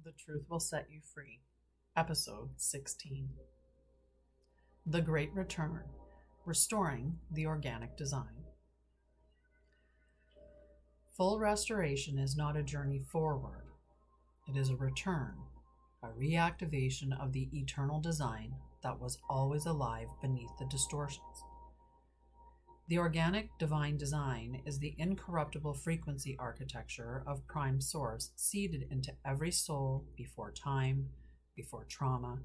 The Truth Will Set You Free, Episode 16. The Great Return, Restoring the Organic Design. Full restoration is not a journey forward. It is a return, a reactivation of the eternal design that was always alive beneath the distortions. The organic divine design is the incorruptible frequency architecture of prime source seeded into every soul before time, before trauma,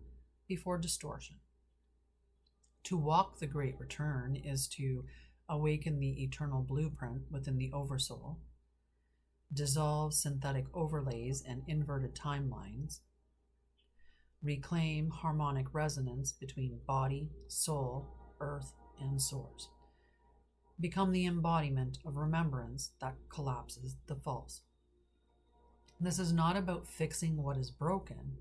before distortion. To walk the great return is to awaken the eternal blueprint within the Oversoul, dissolve synthetic overlays and inverted timelines, reclaim harmonic resonance between body, soul, earth, and source. Become the embodiment of remembrance that collapses the false. This is not about fixing what is broken.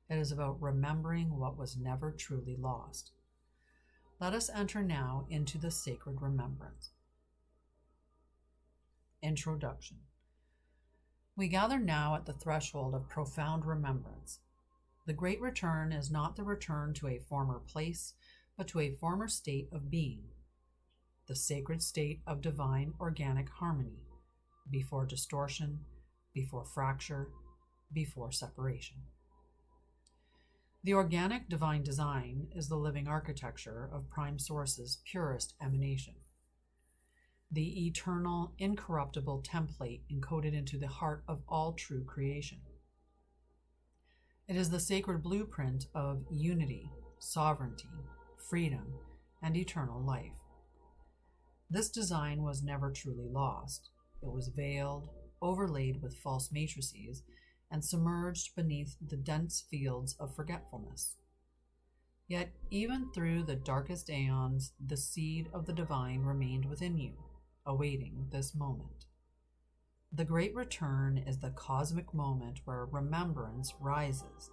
It is about remembering what was never truly lost. Let us enter now into the sacred remembrance. Introduction. We gather now at the threshold of profound remembrance. The great return is not the return to a former place, but to a former state of being. The sacred state of divine organic harmony, before distortion, before fracture, before separation. The organic divine design is the living architecture of Prime Source's purest emanation, the eternal, incorruptible template encoded into the heart of all true creation. It is the sacred blueprint of unity, sovereignty, freedom, and eternal life. This design was never truly lost. It was veiled, overlaid with false matrices, and submerged beneath the dense fields of forgetfulness. Yet, even through the darkest aeons, the seed of the divine remained within you, awaiting this moment. The great return is the cosmic moment where remembrance rises,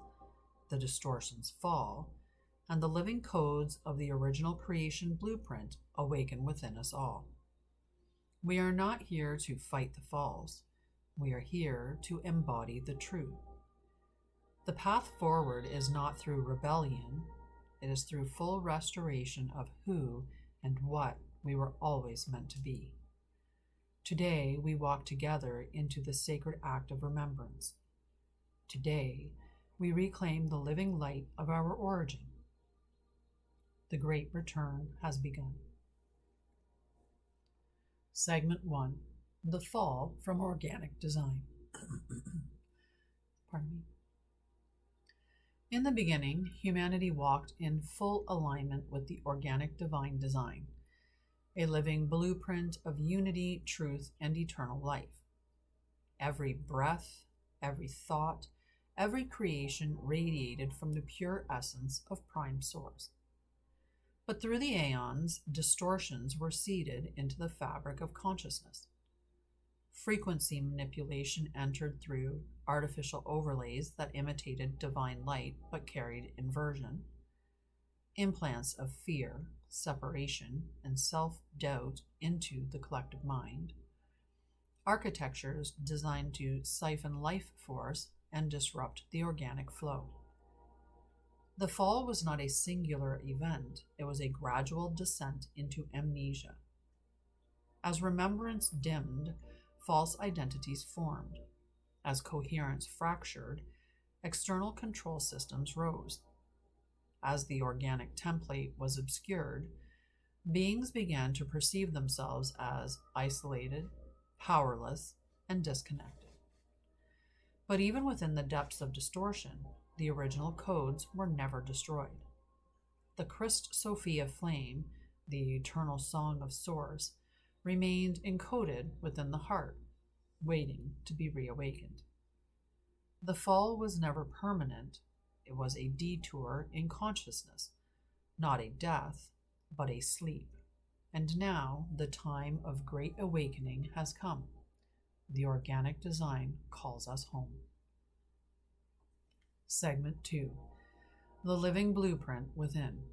the distortions fall, and the living codes of the original creation blueprint awaken within us all. We are not here to fight the false. We are here to embody the true. The path forward is not through rebellion. It is through full restoration of who and what we were always meant to be. Today, we walk together into the sacred act of remembrance. Today, we reclaim the living light of our origin. The great return has begun. Segment 1. The fall from organic design. Pardon me. In the beginning, humanity walked in full alignment with the organic divine design, a living blueprint of unity, truth, and eternal life. Every breath, every thought, every creation radiated from the pure essence of Prime Source. But through the aeons, distortions were seeded into the fabric of consciousness. Frequency manipulation entered through artificial overlays that imitated divine light but carried inversion. Implants of fear, separation, and self-doubt into the collective mind. Architectures designed to siphon life force and disrupt the organic flow. The fall was not a singular event, it was a gradual descent into amnesia. As remembrance dimmed, false identities formed. As coherence fractured, external control systems rose. As the organic template was obscured, beings began to perceive themselves as isolated, powerless, and disconnected. But even within the depths of distortion, the original codes were never destroyed. The Christ Sophia flame, the eternal song of Source, remained encoded within the heart, waiting to be reawakened. The fall was never permanent. It was a detour in consciousness, not a death, but a sleep. And now the time of great awakening has come. The organic design calls us home. Segment 2. The living blueprint within.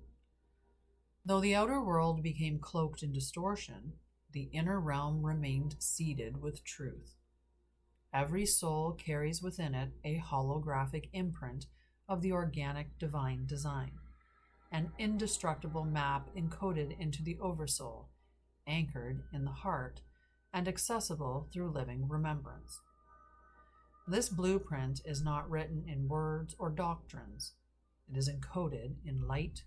Though the outer world became cloaked in distortion, the inner realm remained seeded with truth. Every soul carries within it a holographic imprint of the organic divine design, an indestructible map encoded into the Oversoul, anchored in the heart, and accessible through living remembrance. This blueprint is not written in words or doctrines. It is encoded in light,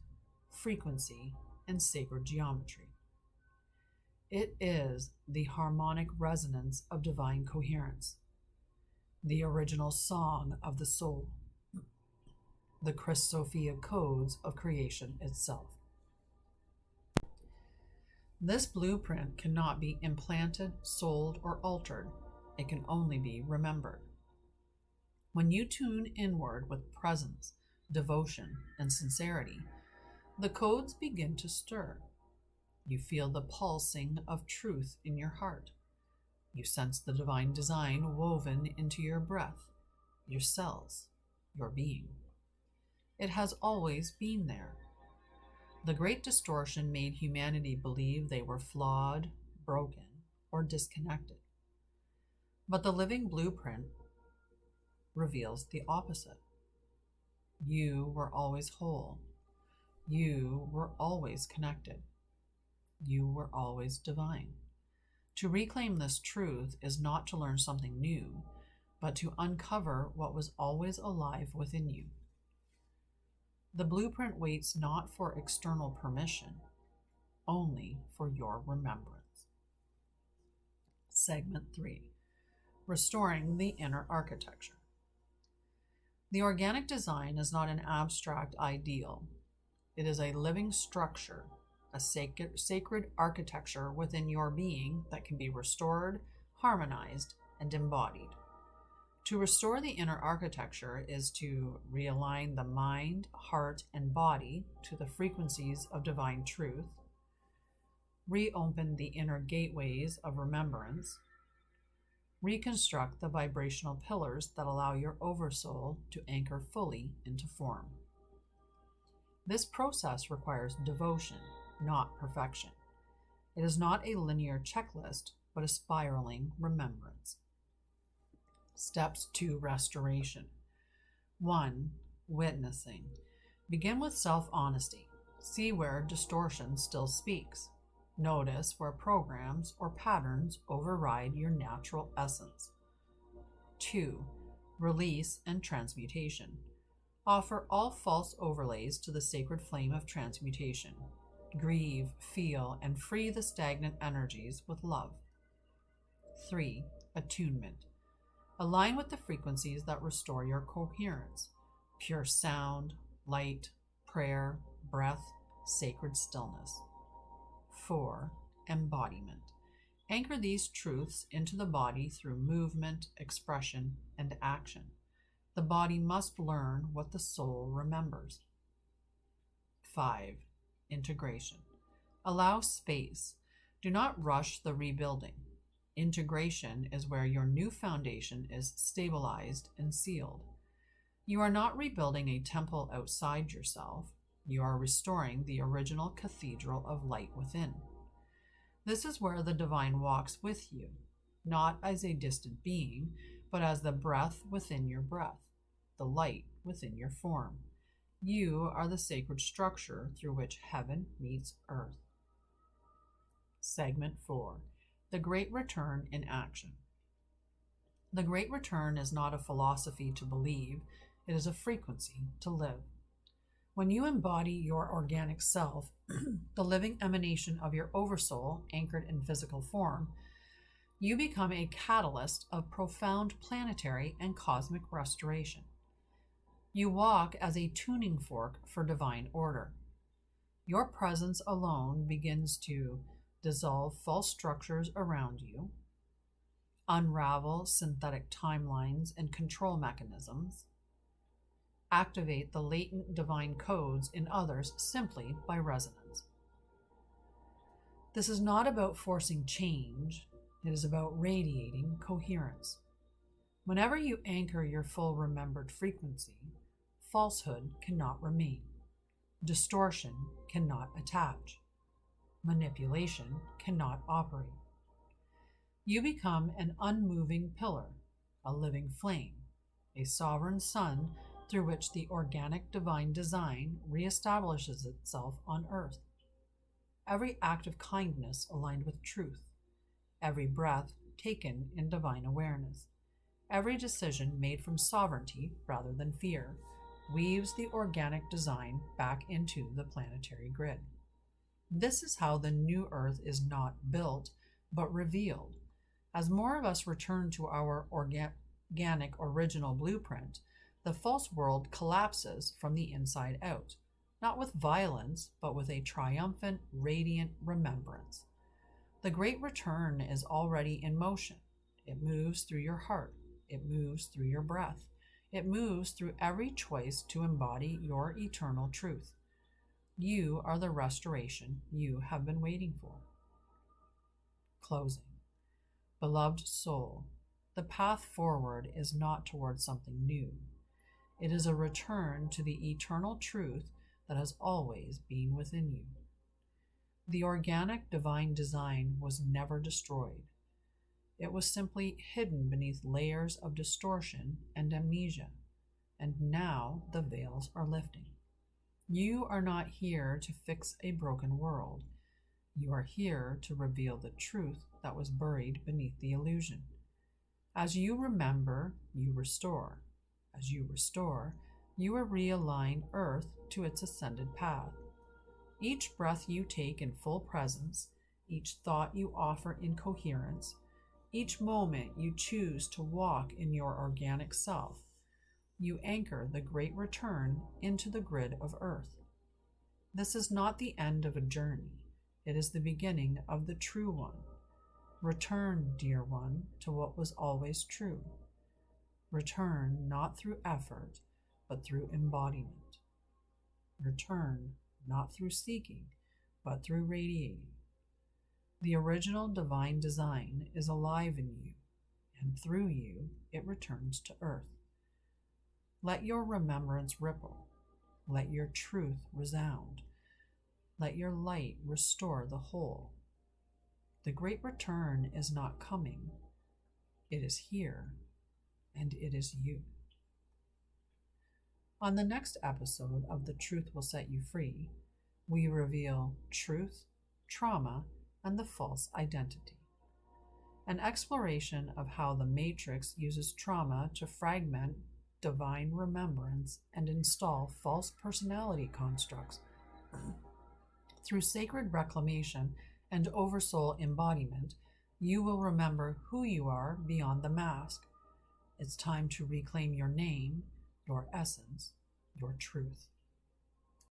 frequency, and sacred geometry. It is the harmonic resonance of divine coherence, the original song of the soul, the Christ Sophia codes of creation itself. This blueprint cannot be implanted, sold, or altered. It can only be remembered. When you tune inward with presence, devotion, and sincerity, the codes begin to stir. You feel the pulsing of truth in your heart. You sense the divine design woven into your breath, your cells, your being. It has always been there. The great distortion made humanity believe they were flawed, broken, or disconnected. But the living blueprint reveals the opposite. You were always whole. You were always connected. You were always divine. To reclaim this truth is not to learn something new, but to uncover what was always alive within you. The blueprint waits not for external permission, only for your remembrance. Segment 3. Restoring the inner architecture. The organic design is not an abstract ideal. It is a living structure, a sacred architecture within your being that can be restored, harmonized, and embodied. To restore the inner architecture is to realign the mind, heart, and body to the frequencies of divine truth, reopen the inner gateways of remembrance, reconstruct the vibrational pillars that allow your oversoul to anchor fully into form. This process requires devotion, not perfection. It is not a linear checklist, but a spiraling remembrance. Steps to restoration. 1. Witnessing. Begin with self-honesty. See where distortion still speaks. Notice where programs or patterns override your natural essence. 2. Release and transmutation. Offer all false overlays to the sacred flame of transmutation. Grieve, feel, and free the stagnant energies with love. 3. Attunement. Align with the frequencies that restore your coherence. Pure sound, light, prayer, breath, sacred stillness. 4. Embodiment. Anchor these truths into the body through movement, expression, and action. The body must learn what the soul remembers. 5. Integration. Allow space. Do not rush the rebuilding. Integration is where your new foundation is stabilized and sealed. You are not rebuilding a temple outside yourself. You are restoring the original cathedral of light within. This is where the divine walks with you, not as a distant being, but as the breath within your breath, the light within your form. You are the sacred structure through which heaven meets earth. Segment 4. The Great Return in Action. The Great Return is not a philosophy to believe, it is a frequency to live. When you embody your organic self, the living emanation of your oversoul anchored in physical form, you become a catalyst of profound planetary and cosmic restoration. You walk as a tuning fork for divine order. Your presence alone begins to dissolve false structures around you, unravel synthetic timelines and control mechanisms, activate the latent divine codes in others simply by resonance. This is not about forcing change, it is about radiating coherence. Whenever you anchor your full remembered frequency, falsehood cannot remain, distortion cannot attach, manipulation cannot operate. You become an unmoving pillar, a living flame, a sovereign sun through which the organic divine design reestablishes itself on earth. Every act of kindness aligned with truth, every breath taken in divine awareness, every decision made from sovereignty rather than fear, weaves the organic design back into the planetary grid. This is how the new earth is not built, but revealed. As more of us return to our organic original blueprint, the false world collapses from the inside out, not with violence, but with a triumphant, radiant remembrance. The great return is already in motion. It moves through your heart. It moves through your breath. It moves through every choice to embody your eternal truth. You are the restoration you have been waiting for. Closing. Beloved soul, the path forward is not towards something new. It is a return to the eternal truth that has always been within you. The organic divine design was never destroyed. It was simply hidden beneath layers of distortion and amnesia, and now the veils are lifting. You are not here to fix a broken world. You are here to reveal the truth that was buried beneath the illusion. As you remember, you restore. As you restore, you will realign Earth to its ascended path. Each breath you take in full presence, each thought you offer in coherence, each moment you choose to walk in your organic self, you anchor the great return into the grid of Earth. This is not the end of a journey. It is the beginning of the true one. Return, dear one, to what was always true. Return not through effort, but through embodiment. Return not through seeking, but through radiating. The original divine design is alive in you, and through you it returns to Earth. Let your remembrance ripple. Let your truth resound. Let your light restore the whole. The great return is not coming. It is here, and it is you. On the next episode of The Truth Will Set You Free, we reveal truth, trauma, and the false identity. An exploration of how the Matrix uses trauma to fragment divine remembrance and install false personality constructs. Through sacred reclamation and Oversoul embodiment, you will remember who you are beyond the mask. It's time to reclaim your name, your essence, your truth.